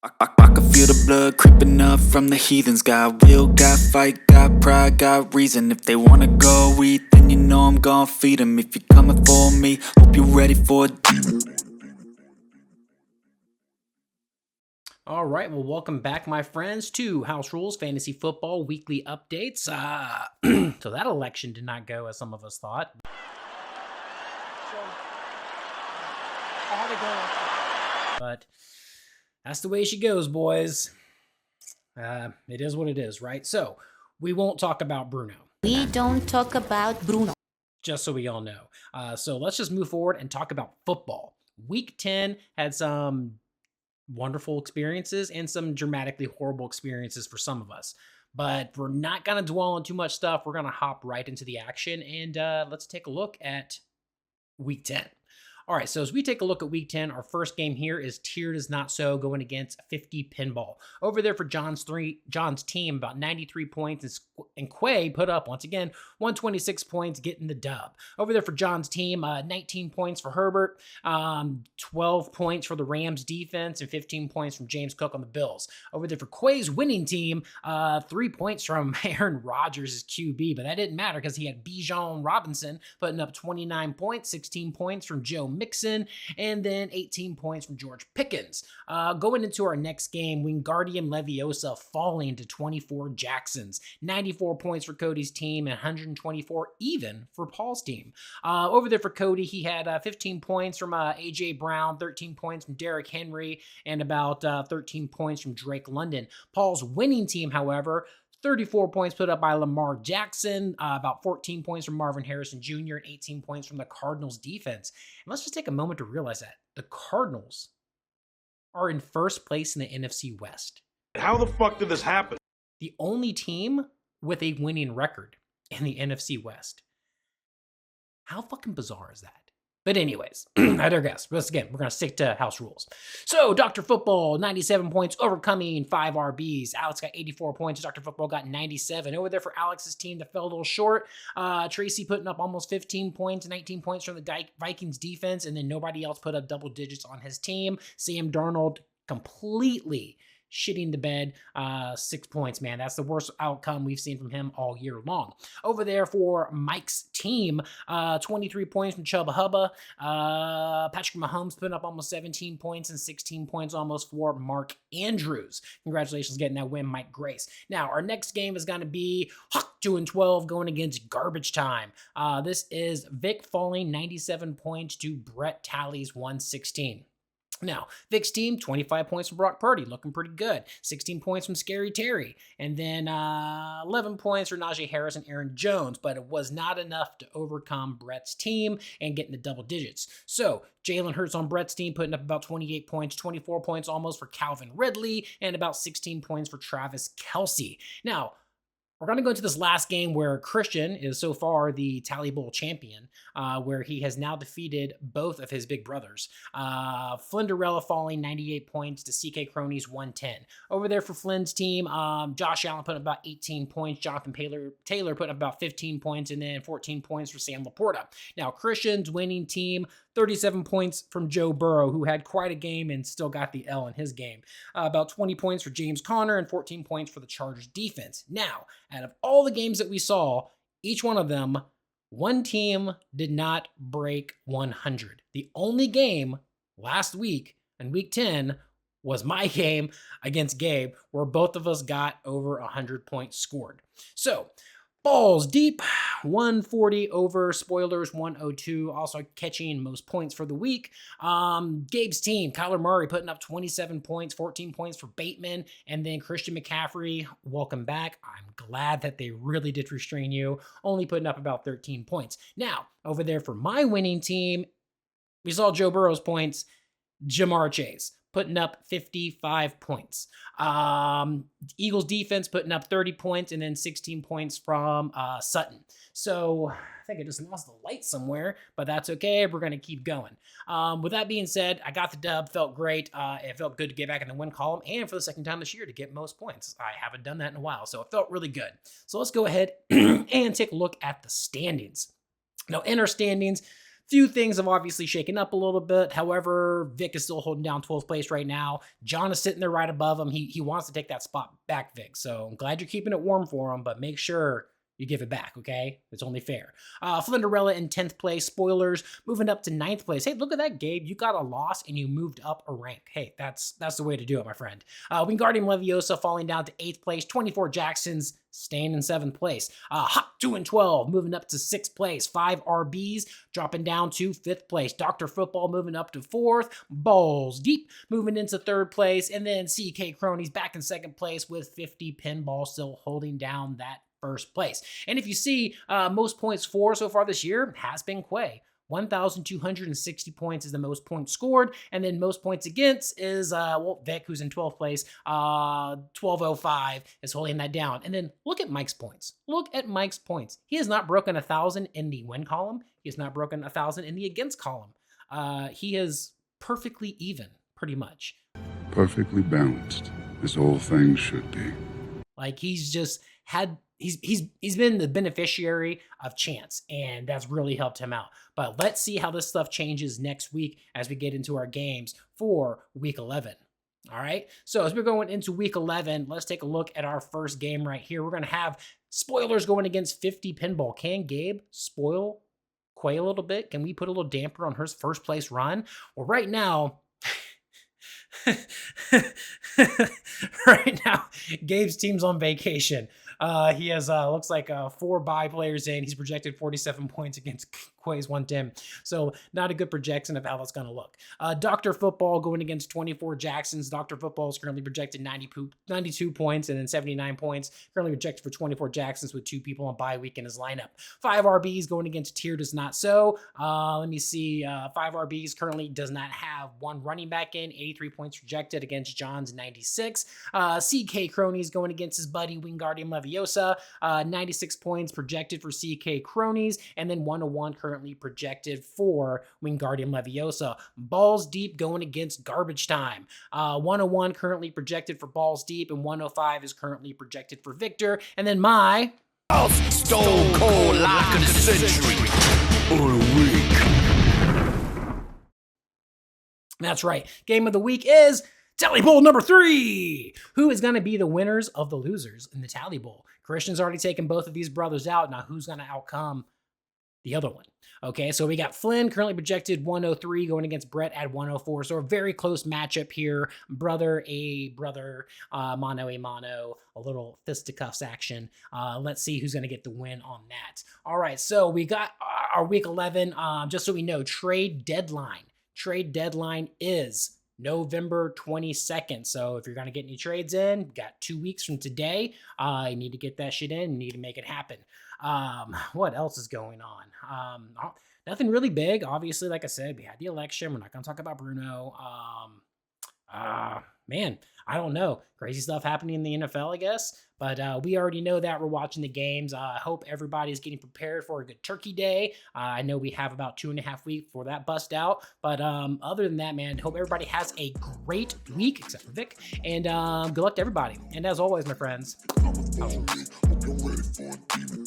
I can feel the blood creeping up from the heathens. Got will, got fight, got pride, got reason. If they wanna go eat, then you know I'm gon' feed them. If you're coming for me, hope you're ready for it. All right, well, welcome back, my friends, to House Rules Fantasy Football Weekly Updates. So that election did not go as some of us thought. But that's the way she goes, boys. It is what it is, right? So we won't talk about Bruno. We don't talk about Bruno. Just so we all know. So let's just move forward and talk about football. Week 10 had some wonderful experiences and some dramatically horrible experiences for some of us. But we're not going to dwell on too much stuff. We're going to hop right into the action, and let's take a look at Week 10. All right, so as we take a look at Week 10, our first game here is Tiered is Not So going against 50 Pinball. Over there for John's team, about 93 points, and Quay put up, once again, 126 points, getting the dub. Over there for John's team, 19 points for Herbert, 12 points for the Rams defense, and 15 points from James Cook on the Bills. Over there for Quay's winning team, 3 points from Aaron Rodgers' QB, but that didn't matter because he had Bijan Robinson putting up 29 points, 16 points from Joe Mixon, and then 18 points from George Pickens. Going into our next game, Wingardium Leviosa falling to 24 Jacksons. 94 points for Cody's team and 124 even for Paul's team. Over there for Cody, he had 15 points from A.J. Brown, 13 points from Derrick Henry, and about 13 points from Drake London. Paul's winning team, however, 34 points put up by Lamar Jackson, about 14 points from Marvin Harrison Jr., and 18 points from the Cardinals defense. And let's just take a moment to realize that the Cardinals are in first place in the NFC West. How the fuck did this happen? The only team with a winning record in the NFC West. How fucking bizarre is that? But anyways, I digress. Once again, we're going to stick to house rules. So, Dr. Football, 97 points, overcoming 5 RBs. Alex got 84 points. Dr. Football got 97. Over there for Alex's team that fell a little short. Tracy putting up almost 15 points, 19 points from the Vikings defense, and then nobody else put up double digits on his team. Sam Darnold completely shitting the bed, 6 points, man. That's the worst outcome we've seen from him all year long. Over there for Mike's team, 23 points from Chubba Hubba. Patrick Mahomes putting up almost 17 points and 16 points almost for Mark Andrews. Congratulations getting that win, Mike Grace. Now, our next game is going to be 2-12 going against Garbage Time. This is Vic falling 97 points to Brett Talley's 116. Now, Vic's team, 25 points from Brock Purdy, looking pretty good. 16 points from Scary Terry. And then 11 points for Najee Harris and Aaron Jones. But it was not enough to overcome Brett's team and get in the double digits. So, Jalen Hurts on Brett's team putting up about 28 points, 24 points almost for Calvin Ridley, and about 16 points for Travis Kelce. Now, we're going to go into this last game where Christian is so far the Tally Bowl champion, where he has now defeated both of his big brothers. Flinderella falling 98 points to CK Cronies 110. Over there for Flynn's team, Josh Allen putting up about 18 points, Jonathan Taylor putting up about 15 points, and then 14 points for Sam Laporta. Now, Christian's winning team, 37 points from Joe Burrow, who had quite a game and still got the L in his game. About 20 points for James Conner and 14 points for the Chargers defense. Now, out of all the games that we saw, each one of them, one team did not break 100. The only game last week in Week 10 was my game against Gabe, where both of us got over 100 points scored. So, balls deep, 140 over, spoilers 102, also catching most points for the week. Gabe's team, Kyler Murray putting up 27 points, 14 points for Bateman, and then Christian McCaffrey, welcome back. I'm glad that they really did restrain you, only putting up about 13 points. Now, over there for my winning team, we saw Joe Burrow's points, Jamar Chase putting up 55 points. Eagles defense putting up 30 points and then 16 points from Sutton. So I think I just lost the light somewhere, but that's okay. We're going to keep going. With that being said, I got the dub, felt great. It felt good to get back in the win column and for the second time this year to get most points. I haven't done that in a while, so it felt really good. So let's go ahead and take a look at the standings. Now, in our standings, Few things have obviously shaken up a little bit. However, Vic is still holding down 12th place right now. John is sitting there right above him. He wants to take that spot back, Vic. So I'm glad you're keeping it warm for him, but make sure you give it back, okay? It's only fair. Flinderella in 10th place. Spoilers moving up to 9th place. Hey, look at that, Gabe. You got a loss and you moved up a rank. Hey, that's the way to do it, my friend. Wingardium Leviosa falling down to 8th place. 24 Jacksons staying in 7th place. Hot 2 and 12 moving up to 6th place. 5 RBs dropping down to 5th place. Dr. Football moving up to 4th. Balls Deep moving into 3rd place. And then CK Cronies back in 2nd place with 50 Pinball still holding down that 1st place. And if you see, most points for so far this year has been Quay. 1,260 points is the most points scored, and then most points against is Vic, who's in 12th place. 1205 is holding that down. And then look at Mike's points. Look at Mike's points. He has not broken 1,000 in the win column. He has not broken 1,000 in the against column. He is perfectly even, pretty much. Perfectly balanced, as all things should be. Like he's just had. He's been the beneficiary of chance, and that's really helped him out. But let's see how this stuff changes next week as we get into our games for week 11. All right. So as we're going into week 11, let's take a look at our first game right here. We're going to have spoilers going against 50 Pinball. Can Gabe spoil Quay a little bit? Can we put a little damper on her first place run? Well, right now, Gabe's team's on vacation. He has looks like 4 bye players in. He's projected 47 points against Quay's 110. So not a good projection of how that's going to look. Dr. Football going against 24 Jacksons. Dr. Football is currently projected 92 points and then 79 points. Currently projected for 24 Jacksons with 2 people on bye week in his lineup. 5 RBs going against Tier Does Not So. Let me see. 5 RBs currently does not have 1 running back in. 83 points projected against John's 96. CK Cronies going against his buddy Wingardium Leviosa. 96 points projected for CK Cronies. And then 101 currently projected for Wingardium Leviosa. Balls Deep going against Garbage Time. 101 currently projected for Balls Deep, and 105 is currently projected for Victor. And then my Stone Cold Lock of the Century or the Week. That's right. Game of the week is Tally Bowl number 3. Who is going to be the winners of the losers in the Tally Bowl? Christian's already taken both of these brothers out. Now, who's going to outcome the other one? Okay, so we got Flynn currently projected 103 going against Brett at 104. So a very close matchup here. Brother, mano a mano, a little fisticuffs action. Let's see who's going to get the win on that. All right, so we got our week 11. Just so we know, trade deadline. Trade deadline is November 22nd. So if you're going to get any trades in, got 2 weeks from today. You need to get that shit in. You need to make it happen. What else is going on? Nothing really big. Obviously, like I said, we had the election. We're not going to talk about Bruno. Man, I don't know. Crazy stuff happening in the NFL, I guess. But we already know that. We're watching the games. I hope everybody's getting prepared for a good Turkey Day. I know we have about 2.5 weeks for that bust out. But other than that, man, hope everybody has a great week, except for Vic. And good luck to everybody. And as always, my friends, I'm a boy, hope you're ready for a demon.